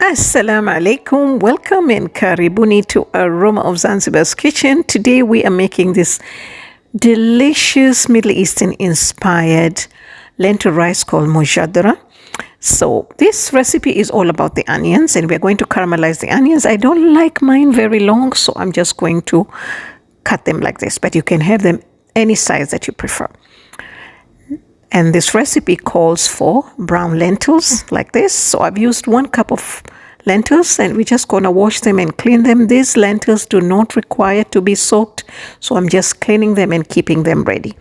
Assalamu alaikum. Welcome and karibuni to Aroma of Zanzibar's kitchen. Today we are making this delicious Middle Eastern inspired lentil rice called Mujadara. So this recipe is all about the onions, and we're going to caramelize the onions. I don't like mine very long, so I'm just going to cut them like this, but you can have them any size that you prefer. And this recipe calls for brown lentils like this. So I've used 1 cup of lentils, and we're just going to wash them and clean them. These lentils do not require to be soaked, so I'm just cleaning them and keeping them ready.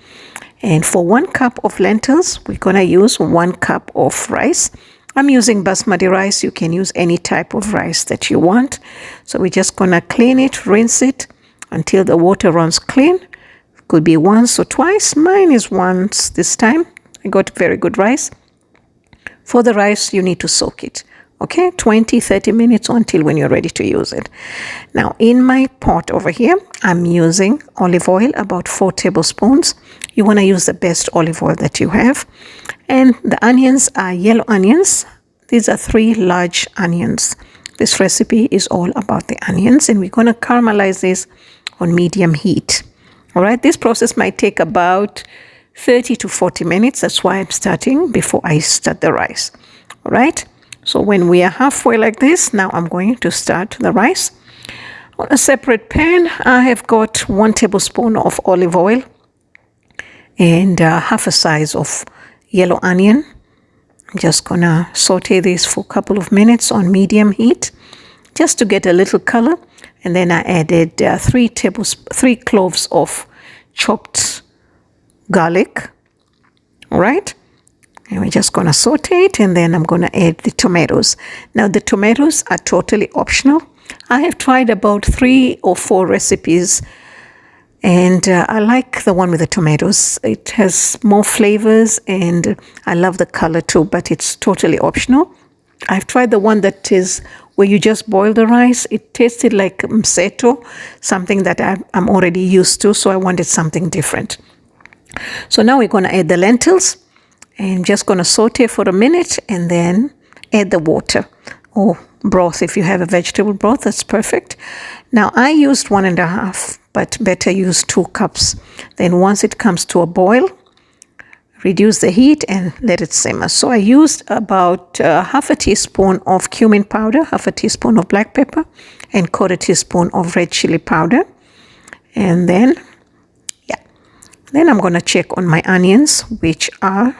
And for 1 cup of lentils, we're going to use 1 cup of rice. I'm using basmati rice. You can use any type of rice that you want. So we're just going to clean it, rinse it until the water runs clean. Could be once or twice. Mine is once this time. I got very good rice. For the rice, you need to soak it. Okay, 20-30 minutes until when you're ready to use it. Now, in my pot over here, I'm using olive oil, about 4 tablespoons. You want to use the best olive oil that you have. And the onions are yellow onions. These are 3 large onions. This recipe is all about the onions, and we're going to caramelize this on medium heat. All right, this process might take about 30 to 40 minutes. That's why I'm starting before I start the rice. All right. So when we are halfway like this, now I'm going to start the rice. On a separate pan, I have got 1 tablespoon of olive oil and half a size of yellow onion. I'm just going to saute this for a couple of minutes on medium heat just to get a little color. And then I added 3 cloves of chopped garlic. All right, and we're just going to saute it, and then I'm going to add the tomatoes. Now the tomatoes are totally optional. I have tried about 3 or 4 recipes, and I like the one with the tomatoes. It has more flavors, and I love the color too, but it's totally optional. I've tried the one that is where you just boil the rice. It tasted like mseto, something that I'm already used to, so I wanted something different. So now we're going to add the lentils, and just going to saute for a minute and then add the water or broth. If you have a vegetable broth, that's perfect. Now I used 1.5, but better use 2 cups. Then once it comes to a boil, reduce the heat and let it simmer. So I used about half a teaspoon of cumin powder, half a teaspoon of black pepper, and 1/4 teaspoon of red chili powder. And then I'm going to check on my onions, which are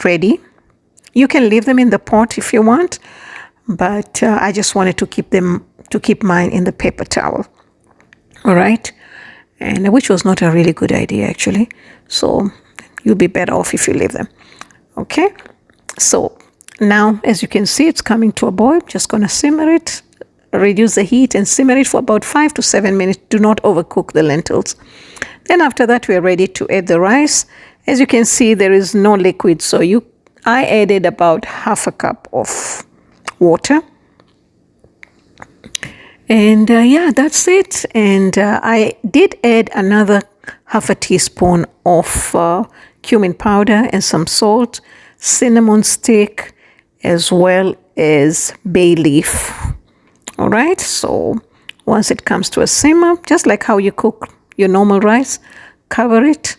ready. You can leave them in the pot if you want, but I just wanted to keep mine in the paper towel. All right, and which was not a really good idea actually. So you'll be better off if you leave them. Okay, so now as you can see, it's coming to a boil. Just going to simmer it, reduce the heat, and simmer it for about 5 to 7 minutes. Do not overcook the lentils. Then after that, we are ready to add the rice. As you can see, there is no liquid, so I added about half a cup of water. And yeah, that's it. And I did add another half a teaspoon of cumin powder and some salt, cinnamon stick, as well as bay leaf. All right, so once it comes to a simmer, just like how you cook your normal rice, cover it,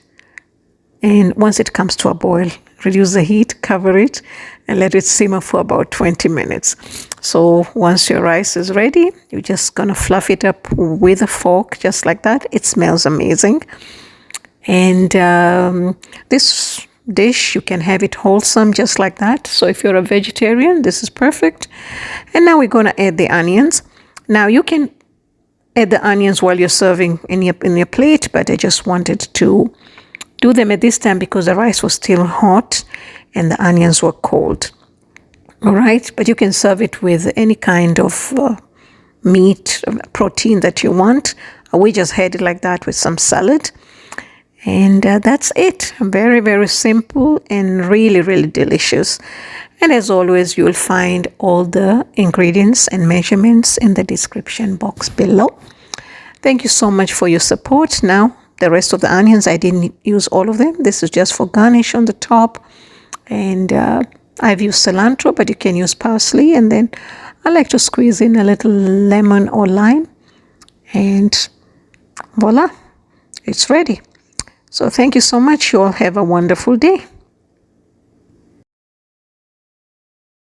and once it comes to a boil, reduce the heat, cover it, and let it simmer for about 20 minutes. So once your rice is ready, you're just gonna fluff it up with a fork, just like that. It smells amazing. And this dish, you can have it wholesome just like that. So if you're a vegetarian, this is perfect. And now we're gonna add the onions. Now you can add the onions while you're serving in your plate, but I just wanted to do them at this time because the rice was still hot and the onions were cold. All right, but you can serve it with any kind of meat, protein that you want. We just had it like that with some salad. And that's it. Very, very simple and really, really delicious. And as always, you'll find all the ingredients and measurements in the description box below. Thank you so much for your support. Now, the rest of the onions, I didn't use all of them. This is just for garnish on the top. And I've used cilantro, but you can use parsley. And then I like to squeeze in a little lemon or lime. And voila, it's ready. So thank you so much. You all have a wonderful day.